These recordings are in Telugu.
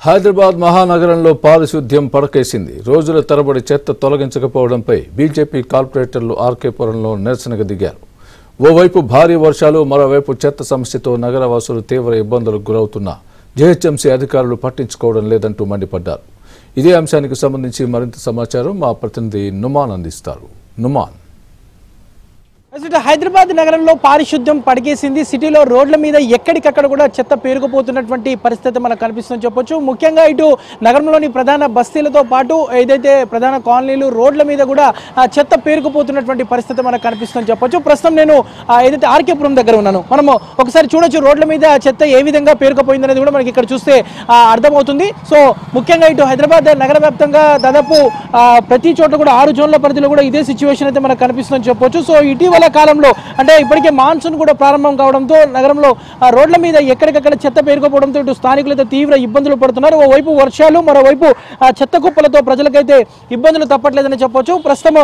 హైదరాబాద్ మహానగరంలో పారిశుద్ధ్యం పడకేసింది. రోజుల తరబడి చెత్త తొలగించకపోవడంపై బీజేపీ కార్పొరేటర్లు ఆర్కేపురంలో నిరసనకు దిగారు. ఓవైపు భారీ వర్షాలు, మరోవైపు చెత్త సమస్యతో నగరవాసులు తీవ్ర ఇబ్బందులకు గురవుతున్నా జీహెచ్ఎంసీ అధికారులు పట్టించుకోవడం లేదంటూ మండిపడ్డారు. ఇదే అంశానికి సంబంధించి మరింత సమాచారం మా ప్రతినిధి నుమాన్ అందిస్తారు. నుమాన్, హైదరాబాద్ నగరంలో పారిశుద్ధ్యం పడికేసింది. సిటీలో రోడ్ల మీద ఎక్కడికక్కడ కూడా చెత్త పేరుకుపోతున్నటువంటి పరిస్థితి మనకు కనిపిస్తుందని చెప్పొచ్చు. ముఖ్యంగా ఇటు నగరంలోని ప్రధాన బస్తీలతో పాటు ఏదైతే ప్రధాన కాలనీలు రోడ్ల మీద కూడా చెత్త పేరుకుపోతున్నటువంటి పరిస్థితి మనకు కనిపిస్తుందని చెప్పొచ్చు. ప్రస్తుతం నేను ఏదైతే ఆర్కేపురం దగ్గర ఉన్నాను, మనము ఒకసారి చూడొచ్చు రోడ్ల మీద చెత్త ఏ విధంగా పేరుకుపోయింది అనేది కూడా మనకి ఇక్కడ చూస్తే అర్థమవుతుంది. సో ముఖ్యంగా ఇటు హైదరాబాద్ నగర వ్యాప్తంగా దాదాపు ప్రతి చోట్ల కూడా 6 జోన్ల పరిధిలో కూడా ఇదే సిచ్యువేషన్ అయితే మనకు కనిపిస్తుందని చెప్పొచ్చు. సో ఇటీవల కాలంలో అంటే ఇప్పటికే మాన్సూన్ కూడా ప్రారంభం కావడంతో నగరంలో రోడ్ల మీద ఎక్కడికక్కడ చెత్త పేరుకోవడంతో ఇటు స్థానికులైతే తీవ్ర ఇబ్బందులు పడుతున్నారు. ఓవైపు వర్షాలు, మరోవైపు చెత్త కుప్పలతో ప్రజలకైతే ఇబ్బందులు తప్పట్లేదని చెప్పొచ్చు. ప్రస్తుతం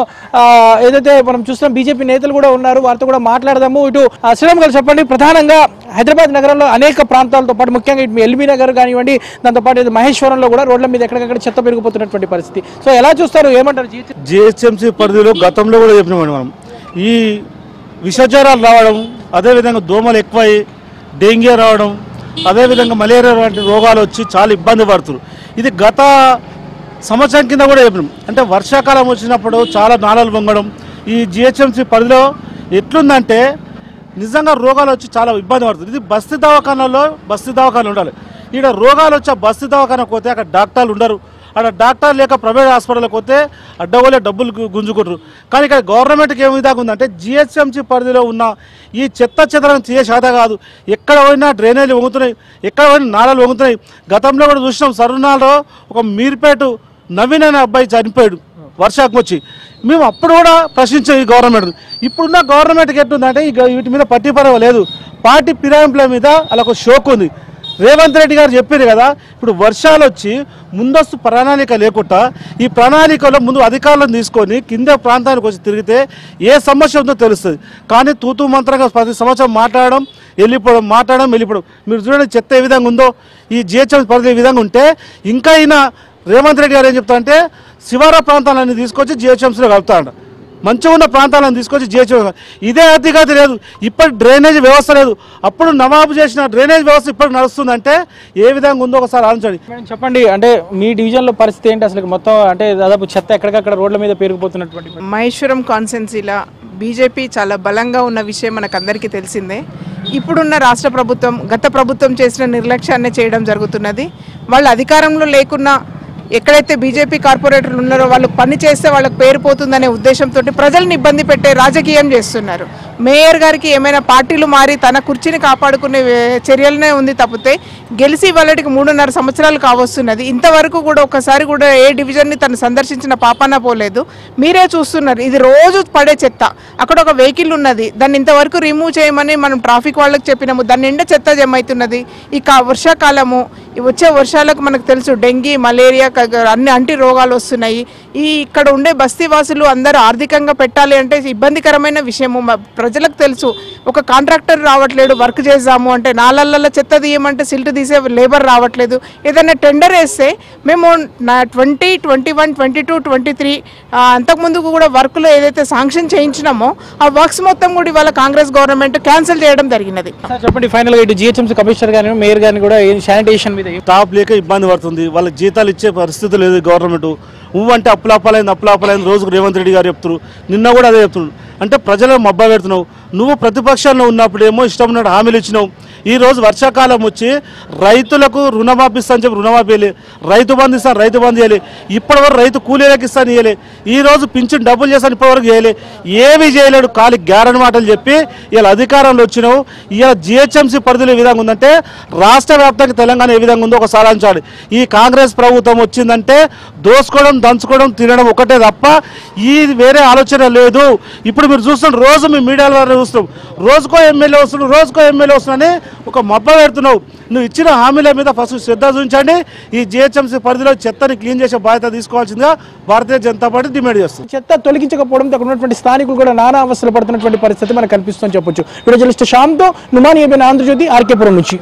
ఏదైతే మనం చూస్తున్నాం బీజేపీ నేతలు కూడా ఉన్నారు, వారితో కూడా మాట్లాడదాము. ఇటు శ్రీరామ్ గారు చెప్పండి, ప్రధానంగా హైదరాబాద్ నగరంలో అనేక ప్రాంతాలతో పాటు ముఖ్యంగా ఇటు ఎల్బీ నగర్ కానివ్వండి, దాంతోపాటు మహేశ్వరంలో కూడా రోడ్ల మీద ఎక్కడికక్కడ చెత్త పెరిగిపోతున్నటువంటి పరిస్థితి. సో ఎలా చూస్తారు, ఏమంటారు? జిహెచ్ఎంసీ పరిధిలో గతంలో కూడా చెప్పినామండి మనం, ఈ విషజ్వరాలు రావడం, అదేవిధంగా దోమలు ఎక్కువై డెంగ్యూ రావడం, అదేవిధంగా మలేరియా వంటి రోగాలు వచ్చి చాలా ఇబ్బంది పడుతున్నారు. ఇది గత సంవత్సరం కింద కూడా చెప్పినాం. అంటే వర్షాకాలం వచ్చినప్పుడు చాలా నాళాలు వంగడం, ఈ జిహెచ్ఎంసీ పరిధిలో ఎట్లుందంటే నిజంగా రోగాలు వచ్చి చాలా ఇబ్బంది పడుతుంది. ఇది బస్తీ దవాఖానాలు ఉండాలి. ఇక్కడ రోగాలు వచ్చి ఆ బస్తీ దవాఖానకు పోతే అక్కడ డాక్టర్లు ఉండరు, అక్కడ డాక్టర్ లేక ప్రైవేట్ హాస్పిటల్కి పోతే అడ్డగోలే డబ్బులు గుంజుకుంటారు. కానీ ఇక్కడ గవర్నమెంట్కి ఏమి విధంగా ఉందంటే జిహెచ్ఎంసీ పరిధిలో ఉన్న ఈ చెత్త చెత్తలను తీసే శాత కాదు. ఎక్కడ పోయినా డ్రైనేజీలు వంగుతున్నాయి, ఎక్కడ పోయినా నాళాలు వంగుతున్నాయి. గతంలో కూడా చూసినాం, సరునాలో ఒక మీర్పేట నవీన్ అనే అబ్బాయి చనిపోయాడు వర్షాకు వచ్చి. మేము అప్పుడు కూడా ప్రశ్నించాం ఈ గవర్నమెంట్. ఇప్పుడున్న గవర్నమెంట్కి ఎట్టుందంటే వీటి మీద పట్టిపరవ లేదు, పార్టీ ఫిరాయింపుల మీద అలా ఒక షోక్ ఉంది. రేవంత్ రెడ్డి గారు చెప్పారు కదా, ఇప్పుడు వర్షాలు వచ్చి ముందస్తు ప్రణాళిక లేకుండా ఈ ప్రణాళికలో ముందు అధికారులను తీసుకొని కింద ప్రాంతానికి వచ్చి తిరిగితే ఏ సమస్య ఉందో తెలుస్తుంది. కానీ తూతూ మంత్రంగా ప్రతి సంవత్సరం మాట్లాడడం వెళ్ళిపోవడం. మీరు చూడండి చెత్త ఏ విధంగా ఉందో, ఈ జిహెచ్ఎంసీ పరిధి ఈ విధంగా ఉంటే ఇంకా ఈయన రేవంత్ రెడ్డి గారు ఏం చెప్తారంటే శివార ప్రాంతాలన్నీ తీసుకొచ్చి జిహెచ్ఎంసీలో కలుపుతాడు. మంచిగా ఉన్న ప్రాంతాలను తీసుకొచ్చి జిహెచ్ఎంసీ ఇదే అధికారి లేదు, ఇప్పటి డ్రైనేజ్ వ్యవస్థ లేదు. అప్పుడు నవాబు చేసిన డ్రైనేజ్ వ్యవస్థ ఇప్పటికి నడుస్తుందంటే ఏ విధంగా ఉందో ఒకసారి ఆలోచించండి. చెప్పండి, అంటే మీ డివిజన్లో పరిస్థితి ఏంటి అసలు? మొత్తం అంటే దాదాపు చెత్త ఎక్కడికక్కడ రోడ్ల మీద పెరిగిపోతున్నటువంటి మహేశ్వరం కాన్స్టెన్సీలో బీజేపీ చాలా బలంగా ఉన్న విషయం మనకు అందరికీ తెలిసిందే. ఇప్పుడున్న రాష్ట్ర ప్రభుత్వం గత ప్రభుత్వం చేసిన నిర్లక్ష్యాన్ని చేయడం జరుగుతున్నది. వాళ్ళు అధికారంలో లేకున్నా ఎక్కడైతే బీజేపీ కార్పొరేటర్లు ఉన్నారో వాళ్ళు పని చేస్తే వాళ్ళకి పేరు పోతుందనే ఉద్దేశంతో ప్రజల్ని ఇబ్బంది పెట్టే రాజకీయం చేస్తున్నారు. మేయర్ గారికి ఏమైనా పార్టీలు మారి తన కుర్చీని కాపాడుకునే చర్యలనే ఉంది తప్పితే గెలిచి వాళ్ళకి 3.5 సంవత్సరాలు కావస్తున్నది. ఇంతవరకు కూడా ఒక్కసారి కూడా ఏ డివిజన్ని తను సందర్శించిన పాపాన పోలేదు. మీరే చూస్తున్నారు, ఇది రోజు పడే చెత్త. అక్కడ ఒక వెహికల్ ఉన్నది, దాన్ని ఇంతవరకు రిమూవ్ చేయమని మనం ట్రాఫిక్ వాళ్ళకి చెప్పినాము. దాని నిండా చెత్త జమైతున్నది. ఇక వర్షాకాలము, వచ్చే వర్షాలకు మనకు తెలుసు డెంగీ, మలేరియా అన్ని అంటి రోగాలు వస్తున్నాయి. ఇక్కడ ఉండే బస్తీవాసులు అందరూ ఆర్థికంగా పెట్టాలి అంటే ఇబ్బందికరమైన విషయము. ప్రజలకు తెలుసు, ఒక కాంట్రాక్టర్ రావట్లేడు వర్క్ చేద్దాము అంటే, నాలల్లో చెత్త తీయమంటే సిల్ట్ తీసే లేబర్ రావట్లేదు. ఏదైనా టెండర్ వేస్తే మేము 20, 21, 22, 23 అంతకుముందు కూడా వర్క్లో ఏదైతే శాంక్షన్ చేయించినామో ఆ వర్క్స్ మొత్తం కూడా ఇవాళ కాంగ్రెస్ గవర్నమెంట్ క్యాన్సిల్ చేయడం జరిగినది. చెప్పండి, ఫైనల్గా ఇటు జిహెచ్ఎంసీ కమిషనర్ గారిని మేయర్ గారిని కూడా శానిటేషన్ మీద టాప్ లేక ఇబ్బంది పడుతుంది. వాళ్ళకి జీతాలు ఇచ్చే పరిస్థితి లేదు గవర్నమెంట్. అంటే అప్పులాపలైంది రోజుకు రేవంత్ రెడ్డి గారు చెప్తున్నారు, నిన్న కూడా అదే చెప్తున్నారు. అంటే ప్రజలను మబ్బా పెడుతున్నావు. నువ్వు ప్రతిపక్షంలో ఉన్నప్పుడేమో ఇష్టం ఉన్నట్టు హామీలు ఇచ్చినావు. ఈరోజు వర్షాకాలం వచ్చి రైతులకు రుణమాఫీ ఇస్తాను చెప్పి రుణమాఫీ ఇవ్వలే, రైతు బంధు ఇస్తాను రైతు బంధు ఇవ్వలే, ఇప్పటివరకు రైతు కూలీలకు ఇస్తాను ఇవ్వలే, ఈరోజు పింఛన్ డబ్బులు చేస్తాను ఇప్పటివరకు చేయలే, ఏమీ చేయలేడు. ఖాళీ గ్యారెంటీ మాటలు చెప్పి ఇలా అధికారంలో వచ్చినావు. ఇలా జిహెచ్ఎంసీ పరిధిలో ఏ విధంగా ఉందంటే రాష్ట్ర వ్యాప్తంగా తెలంగాణ ఏ విధంగా ఉందో ఒకసారి ఆలోచించాలి. ఈ కాంగ్రెస్ ప్రభుత్వం వచ్చిందంటే దోసుకోవడం, దంచుకోవడం, తినడం ఒకటే తప్ప ఈ వేరే ఆలోచన లేదు. ఇప్పుడు మీరు చూస్తున్నారు, రోజు మీ మీడియా ద్వారా చూస్తున్నాం, రోజుకో ఎమ్మెల్యే వస్తున్నారని ఒక మబ్బ పెడుతున్నావు. నువ్వు ఇచ్చిన హామీల మీద ఫస్ట్ శ్రద్ధ చూపించండి. ఈ జిహెచ్ఎంసీ పరిధిలో చెత్తని క్లీన్ చేసే బాధ్యత తీసుకోవాల్సిందిగా భారతీయ జనతా పార్టీ డిమాండ్ చేస్తుంది. చెత్త తొలగించకపోవడంతో అక్కడ ఉన్నటువంటి స్థానికులు కూడా నానా అవస్థలు పడుతున్నటువంటి పరిస్థితి మనకు కనిపిస్తుందని చెప్పొచ్చు. వీడియో జర్నలిస్ట్ శ్యామ్తో నుమాన్, ఆంధ్రజ్యోతి, ఆర్కేపురం నుంచి.